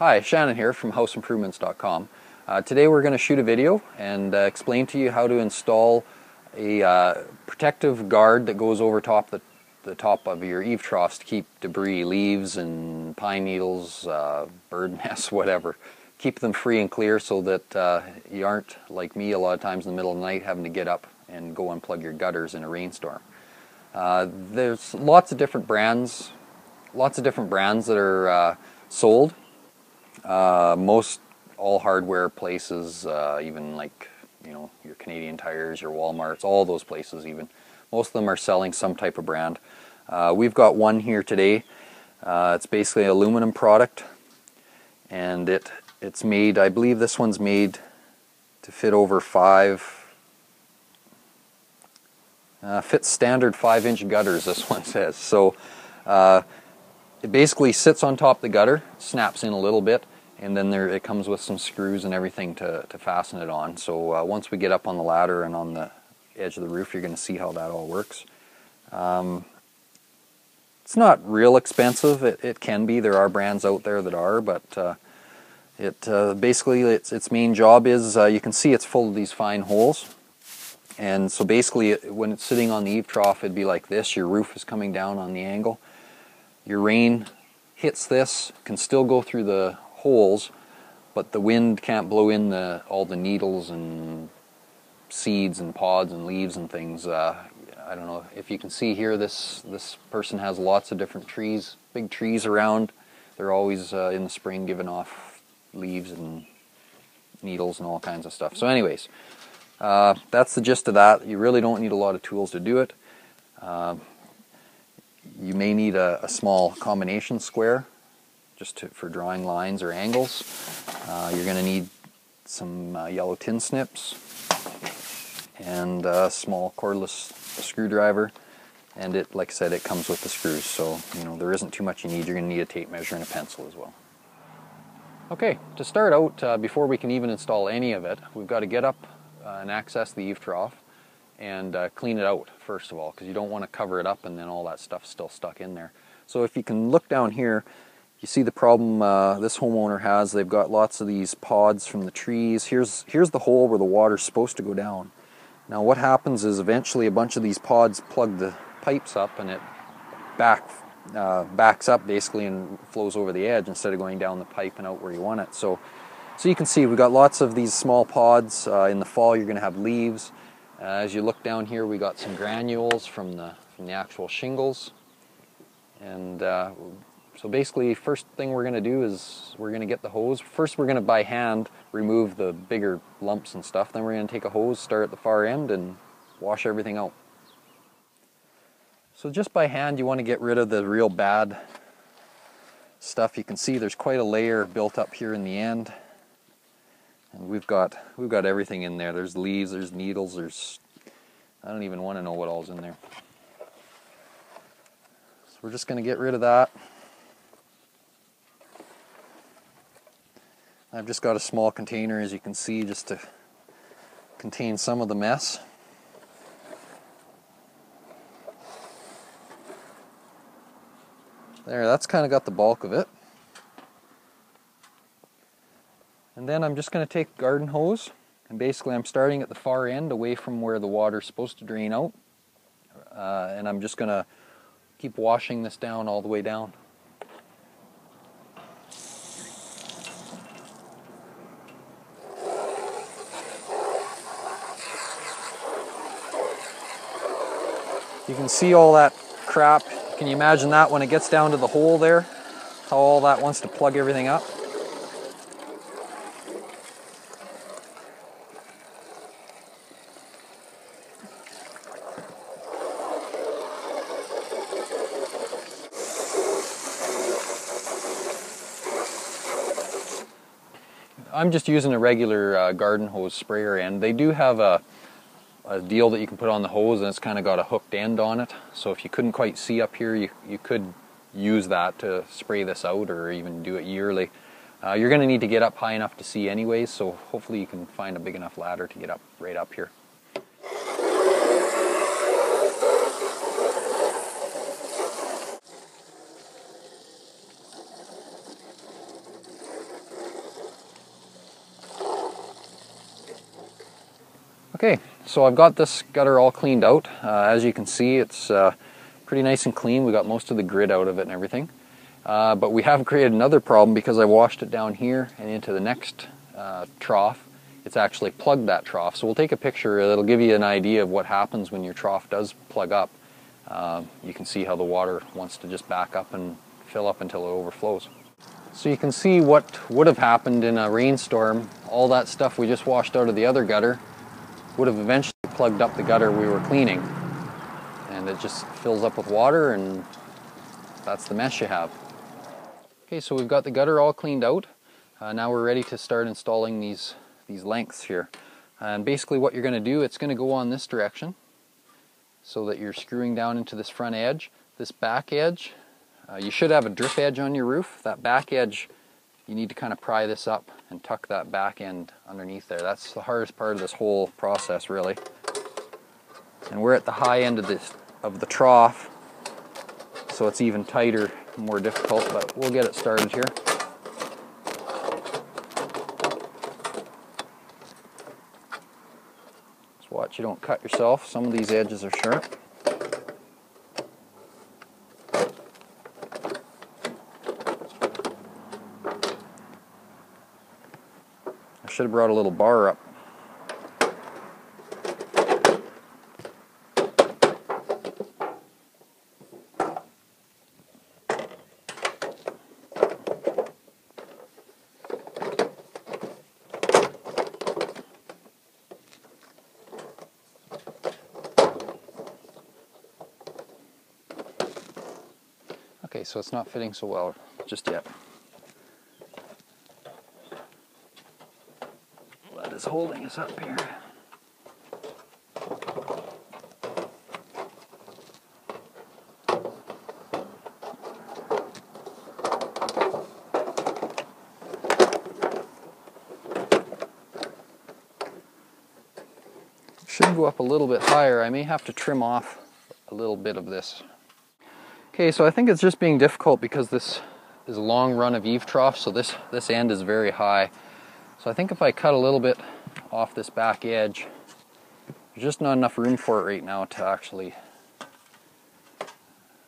Hi, Shannon here from houseimprovements.com. Today we're going to shoot a video and explain to you how to install a protective guard that goes over the top of your eave troughs to keep debris, leaves and pine needles, bird nests, whatever. Keep them free and clear so that you aren't, like me, a lot of times in the middle of the night having to get up and go unplug your gutters in a rainstorm. There's lots of different brands that are sold. Most all hardware places, even like your Canadian Tires, your Walmarts, all those places even, most of them are selling some type of brand. We've got one here today. It's basically an aluminum product, and it's made, I believe this one's made to fit over fits standard 5-inch gutters, this one says. So it basically sits on top of the gutter, snaps in a little bit, and then it comes with some screws and everything to fasten it on. So once we get up on the ladder and on the edge of the roof, you're going to see how that all works. It's not real expensive. It can be. There are brands out there that are, but basically its main job is, you can see it's full of these fine holes. And so basically when it's sitting on the eave trough, it'd be like this. Your roof is coming down on the angle. Your rain hits this, can still go through the holes, but the wind can't blow in all the needles and seeds and pods and leaves and things. I don't know if you can see here, this person has lots of different trees, big trees around. They're always in the spring giving off leaves and needles and all kinds of stuff. So anyways, that's the gist of that. You really don't need a lot of tools to do it. You may need a small combination square just for drawing lines or angles. You're going to need some yellow tin snips and a small cordless screwdriver, and like I said, it comes with the screws, so there isn't too much you need. You're going to need a tape measure and a pencil as well. Okay, to start out, before we can even install any of it, we've got to get up and access the eave trough and clean it out first of all, because you don't want to cover it up and then all that stuff's still stuck in there. So if you can look down here, you see the problem this homeowner has. They've got lots of these pods from the trees. Here's the hole where the water's supposed to go down. Now what happens is eventually a bunch of these pods plug the pipes up, and it backs up basically and flows over the edge instead of going down the pipe and out where you want it. So you can see we've got lots of these small pods. In the fall you're going to have leaves. As you look down here, we got some granules from the actual shingles. And so basically, first thing we're going to do is we're going to get the hose. First we're going to by hand remove the bigger lumps and stuff. Then we're going to take a hose, start at the far end, and wash everything out. So just by hand you want to get rid of the real bad stuff. You can see there's quite a layer built up here in the end. And we've got everything in there. There's leaves, there's needles, I don't even want to know what all's in there. So we're just going to get rid of that. I've just got a small container, as you can see, just to contain some of the mess. There, that's kind of got the bulk of it. And then I'm just going to take a garden hose, and basically I'm starting at the far end away from where the water's supposed to drain out, and I'm just going to keep washing this down all the way down. You can see all that crap. Can you imagine that when it gets down to the hole there? How all that wants to plug everything up? I'm just using a regular garden hose sprayer end. They do have a deal that you can put on the hose, and it's kind of got a hooked end on it. So if you couldn't quite see up here, you could use that to spray this out, or even do it yearly. You're going to need to get up high enough to see anyways, so hopefully you can find a big enough ladder to get up right up here. Okay, so I've got this gutter all cleaned out. As you can see, it's pretty nice and clean. We got most of the grit out of it and everything. But we have created another problem because I washed it down here and into the next trough. It's actually plugged that trough. So we'll take a picture that'll give you an idea of what happens when your trough does plug up. You can see how the water wants to just back up and fill up until it overflows. So you can see what would have happened in a rainstorm. All that stuff we just washed out of the other gutter would have eventually plugged up the gutter we were cleaning. And it just fills up with water, and that's the mess you have. Okay, so we've got the gutter all cleaned out. Now we're ready to start installing these lengths here. And basically what you're going to do, it's going to go on this direction so that you're screwing down into this front edge. This back edge, you should have a drip edge on your roof. That back edge, you need to kind of pry this up and tuck that back end underneath there. That's the hardest part of this whole process, really. And we're at the high end of the trough, so it's even tighter, more difficult, but we'll get it started here. Just watch you don't cut yourself. Some of these edges are sharp. I should have brought a little bar up. Okay, so it's not fitting so well just yet. That is holding us up here. Should go up a little bit higher. I may have to trim off a little bit of this. Okay, so I think it's just being difficult because this is a long run of Eavestrough, so this end is very high. So I think if I cut a little bit off this back edge, there's just not enough room for it right now to actually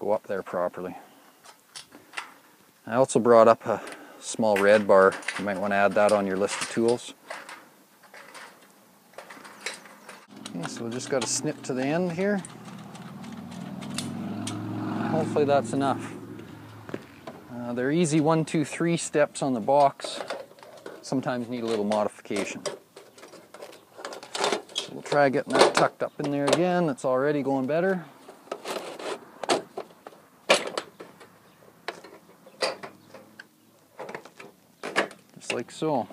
go up there properly. I also brought up a small red bar. You might want to add that on your list of tools. Okay, so we just got to snip to the end here. Hopefully that's enough. They're easy 1, 2, 3 steps on the box. Sometimes need a little modification. So we'll try getting that tucked up in there again. It's already going better. Just like so.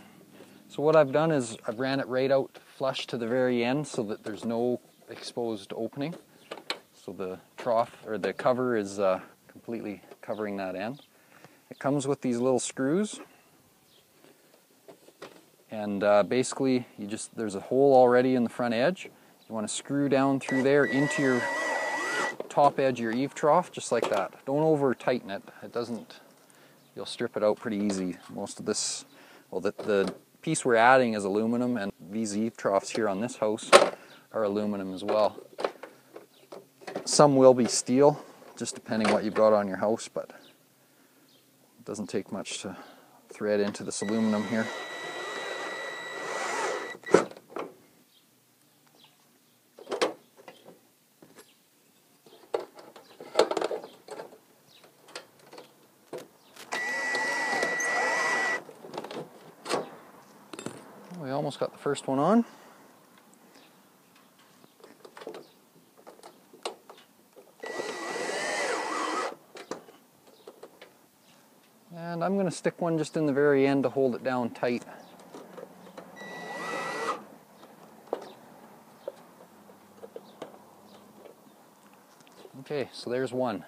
So what I've done is I've ran it right out flush to the very end so that there's no exposed opening. So the trough, or the cover, is completely covering that end. It comes with these little screws, and basically there's a hole already in the front edge. You want to screw down through there into your top edge of your Eavestrough, just like that. Don't over tighten it. You'll strip it out pretty easy. Most of this, well, the piece we're adding is aluminum, and these Eavestroughs here on this house are aluminum as well. Some will be steel, just depending what you've got on your house, but it doesn't take much to thread into this aluminum here. We almost got the first one on. And I'm going to stick one just in the very end to hold it down tight. Okay, so there's one.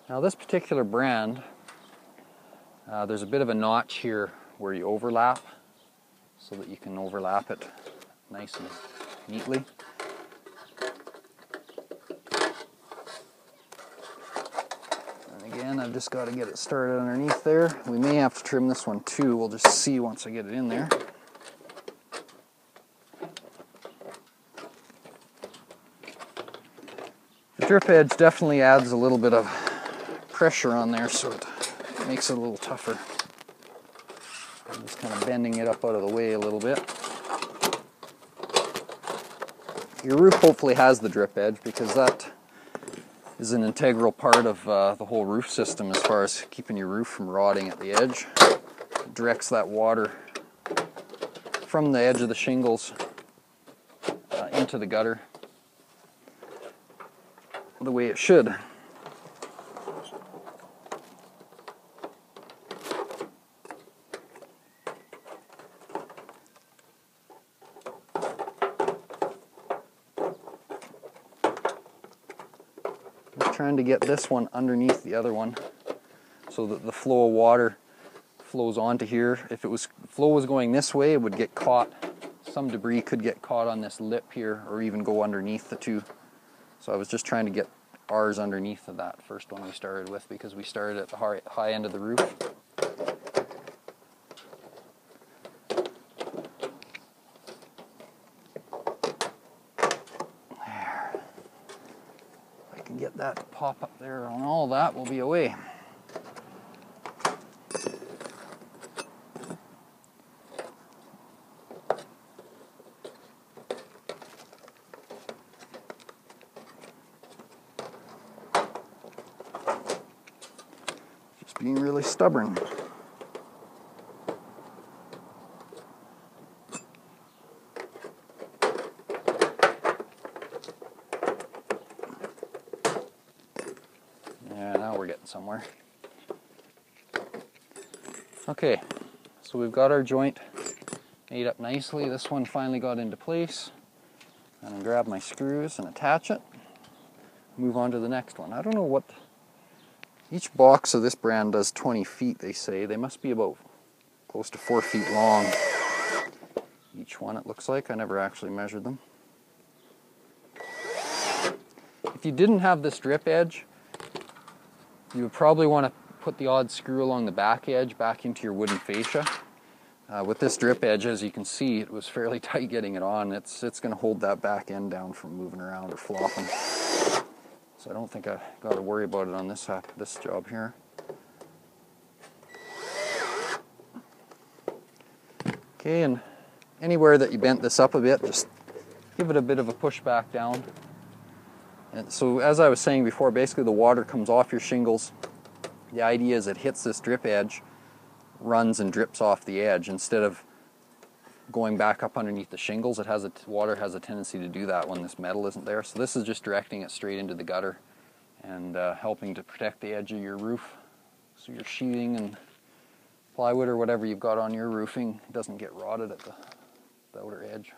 Now this particular brand, there's a bit of a notch here where you overlap, so that you can overlap it nice and neatly. Again, I've just got to get it started underneath there. We may have to trim this one too. We'll just see once I get it in there. The drip edge definitely adds a little bit of pressure on there, so it makes it a little tougher. I'm just kind of bending it up out of the way a little bit. Your roof hopefully has the drip edge, because that is an integral part of the whole roof system as far as keeping your roof from rotting at the edge. It directs that water from the edge of the shingles into the gutter the way it should. Trying to get this one underneath the other one so that the flow of water flows onto here. If flow was going this way, it would get caught. Some debris could get caught on this lip here, or even go underneath the two. So I was just trying to get ours underneath of that first one we started with, because we started at the high end of the roof. Get that to pop up there on all that, we'll be away. Just being really stubborn. Now we're getting somewhere. Okay, so we've got our joint made up nicely. This one finally got into place. I'm going to grab my screws and attach it. Move on to the next one. I don't know what... Each box of this brand does 20 feet, they say. They must be about close to 4 feet long. Each one, it looks like. I never actually measured them. If you didn't have this drip edge, you would probably want to put the odd screw along the back edge back into your wooden fascia. With this drip edge, as you can see, it was fairly tight getting it on. It's going to hold that back end down from moving around or flopping. So I don't think I got to worry about it on this job here. Okay, and anywhere that you bent this up a bit, just give it a bit of a push back down. And so as I was saying before, basically the water comes off your shingles. The idea is it hits this drip edge, runs and drips off the edge instead of going back up underneath the shingles. Water has a tendency to do that when this metal isn't there. So this is just directing it straight into the gutter and helping to protect the edge of your roof, so your sheathing and plywood or whatever you've got on your roofing doesn't get rotted at the outer edge.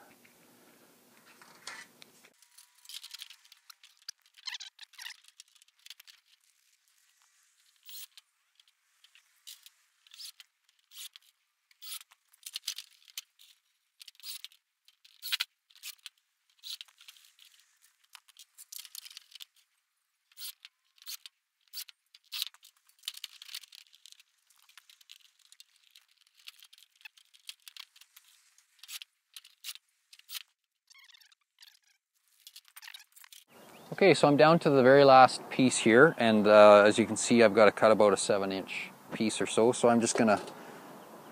Okay, so I'm down to the very last piece here, and as you can see, I've got to cut about a 7-inch piece or so. So I'm just going to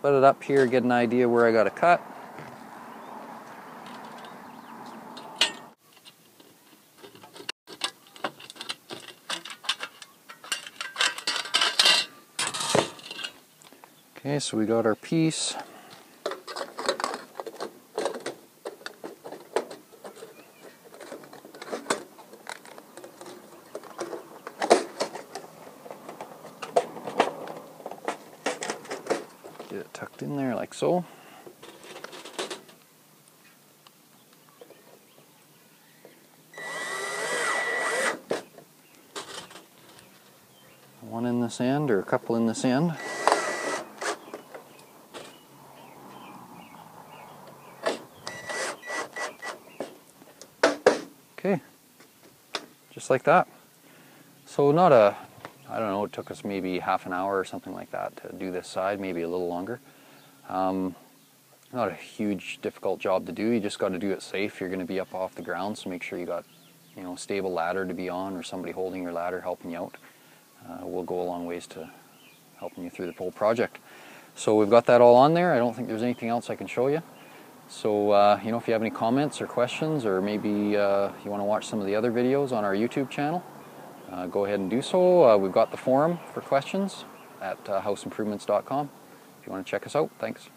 put it up here, get an idea where I got to cut. Okay, so we got our piece. Get it tucked in there like so. One in this end, or a couple in this end. Okay, just like that. So I don't know, it took us maybe half an hour or something like that to do this side, maybe a little longer. Not a huge, difficult job to do. You just got to do it safe. You're going to be up off the ground, so make sure you got stable ladder to be on, or somebody holding your ladder helping you out, will go a long ways to helping you through the whole project. So we've got that all on there. I don't think there's anything else I can show you. So if you have any comments or questions, or maybe you want to watch some of the other videos on our YouTube channel, go ahead and do so. We've got the forum for questions at houseimprovements.com. If you want to check us out, thanks.